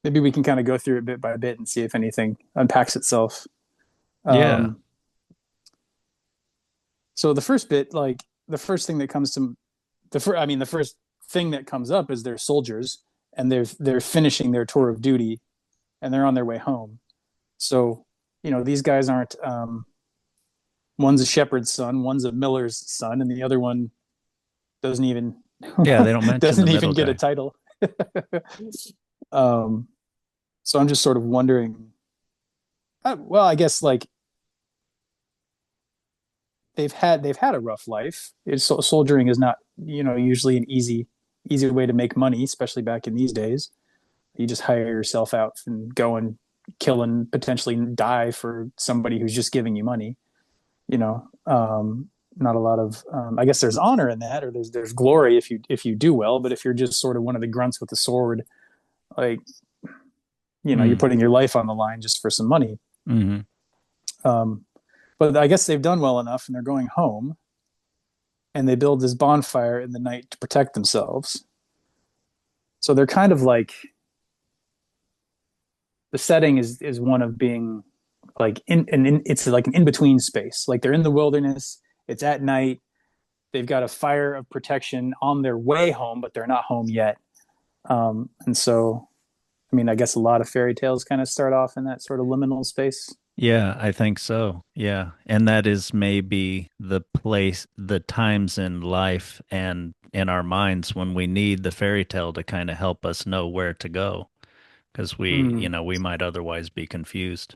maybe we can kind of go through it bit by bit and see if anything unpacks itself. Yeah. Um, so the first bit, like the first thing that comes to the first thing that comes up is they're soldiers and they're finishing their tour of duty and they're on their way home. So, these guys aren't, one's a shepherd's son, one's a miller's son, and the other one doesn't even Yeah, they don't mention the doesn't even middle get a guy. title. um, so I'm just sort of wondering. Well, I guess like they've had a rough life. Soldiering is not usually an easy way to make money, especially back in these days. You just hire yourself out and go and kill and potentially die for somebody who's just giving you money. You know, not a lot of. I guess there's honor in that, or there's glory if you do well. But if you're just sort of one of the grunts with the sword, like you're Mm. putting your life on the line just for some money. Hmm. Um, but I guess they've done well enough, and they're going home, and they build this bonfire in the night to protect themselves. So they're kind of like the setting is one of being like it's like an in between space. Like they're in the wilderness. It's at night. They've got a fire of protection on their way home, but they're not home yet. And so, I mean, I guess a lot of fairy tales kind of start off in that sort of liminal space. Yeah, I think so. Yeah. And that is maybe the place, the times in life and in our minds when we need the fairy tale to kind of help us know where to go because Mm, we might otherwise be confused.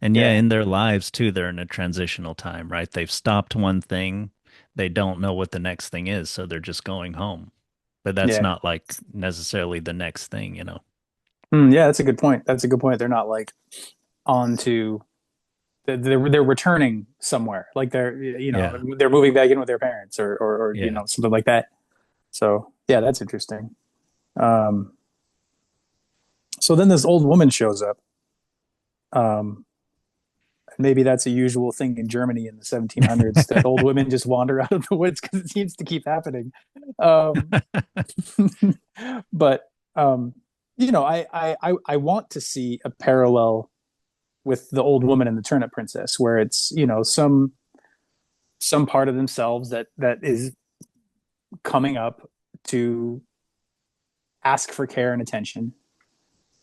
And yeah, yeah, in their lives too, they're in a transitional time, right? They've stopped one thing, they don't know what the next thing is, so they're just going home. But that's yeah, not like necessarily the next thing, you know? yeah. That's a good point. That's a good point. They're not like on to they're returning somewhere. Like Yeah. they're moving back in with their parents or Yeah. something like that. So yeah, that's interesting. Um, so then this old woman shows up. Um, Maybe that's a usual thing in Germany in the 1700s that old women just wander out of the woods because it seems to keep happening. Um, but um, I want to see a parallel with the old woman and the turnip princess, where it's some part of themselves that is coming up to ask for care and attention,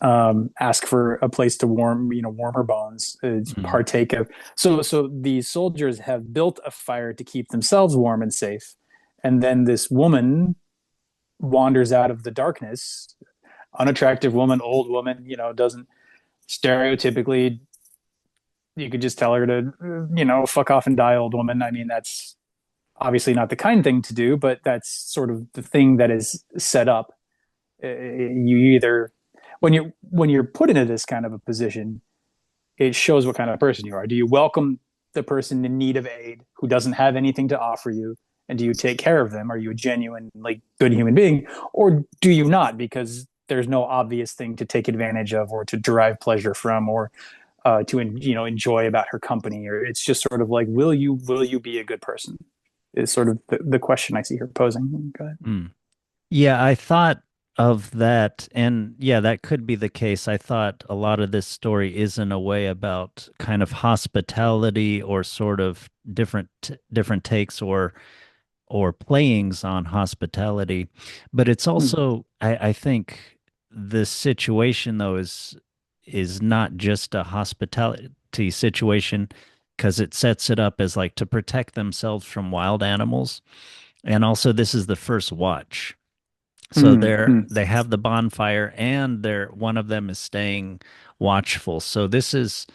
ask for a place to warm her bones, Mhm. partake of. So these soldiers have built a fire to keep themselves warm and safe, and then this woman wanders out of the darkness, unattractive woman, old woman, doesn't stereotypically. You could just tell her to, fuck off and die, old woman. I mean, that's obviously not the kind thing to do, but that's sort of the thing that is set up. You either when you're put into this kind of a position, it shows what kind of person you are. Do you welcome the person in need of aid who doesn't have anything to offer you, and do you take care of them? Are you a genuine, like, good human being, or do you not, because there's no obvious thing to take advantage of or to derive pleasure from, or to enjoy about her company? Or it's just sort of like, will you be a good person is sort of the question I see her posing. Go ahead. Mm. Yeah, I thought of that, and yeah, that could be the case. I thought a lot of this story is in a way about kind of hospitality or sort of different takes or playings on hospitality. But it's Hmm. also, I think the situation though is not just a hospitality situation because it sets it up as like to protect themselves from wild animals. And also this is the first watch. So Hmm. they have the bonfire and they're one of them is staying watchful. So this is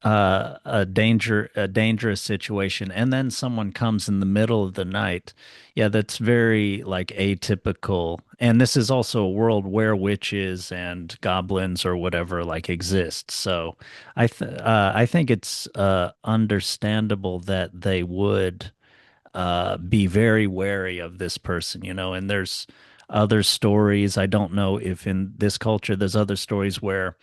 a dangerous situation, and then someone comes in the middle of the night. Yeah, that's very like atypical. And this is also a world where witches and goblins or whatever like exist. So I think it's understandable that they would be very wary of this person, you know. And there's other stories. I don't know if in this culture there's other stories where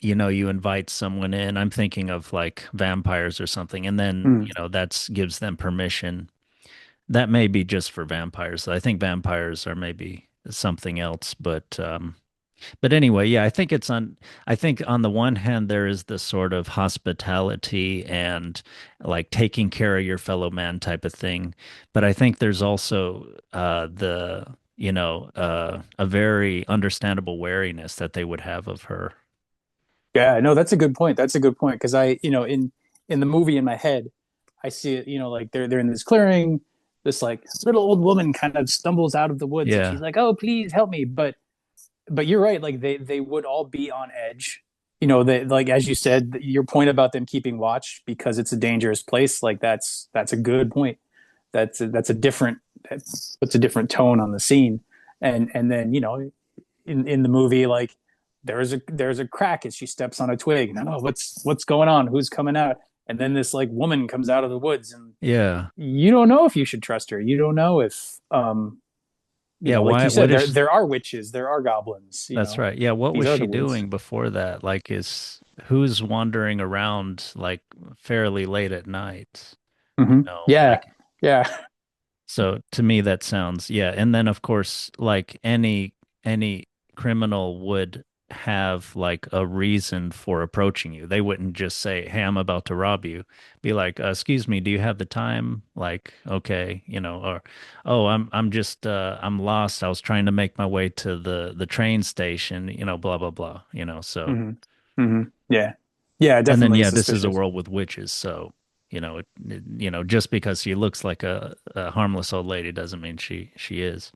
you invite someone in. I'm thinking of like vampires or something, and then, Hmm. that's gives them permission. That may be just for vampires. I think vampires are maybe something else, but But anyway, yeah, I think on the one hand there is this sort of hospitality and like taking care of your fellow man type of thing. But I think there's also a very understandable wariness that they would have of her. Yeah, no, that's a good point. That's a good point because in the movie in my head, I see it, like they're in this clearing, this like little old woman kind of stumbles out of the woods and she's Yeah. like, "Oh, please help me." But you're right, like they would all be on edge. They, like as you said, your point about them keeping watch because it's a dangerous place, like that's a good point. That's a different that puts a different tone on the scene. And then, in the movie, like there's a crack as she steps on a twig, and oh, what's going on? Who's coming out? And then this like woman comes out of the woods, and Yeah. you don't know if you should trust her. You don't know if Yeah, like why you said, what there is there are witches, there are goblins. That's right. Yeah, what These was are she the woods. doing before that? Like is who's wandering around like fairly late at night? Yeah, Like yeah. so to me that sounds yeah. And then of course like any criminal would have like a reason for approaching you. They wouldn't just say, "Hey, I'm about to rob you." Be like, "Excuse me, do you have the time?" Like, "Okay, or oh, I'm just I'm lost. I was trying to make my way to the train station, blah blah blah, so hmm Yeah, yeah, and then definitely yeah, this is a suspicious. world with witches, so just because she looks like a harmless old lady doesn't mean she is.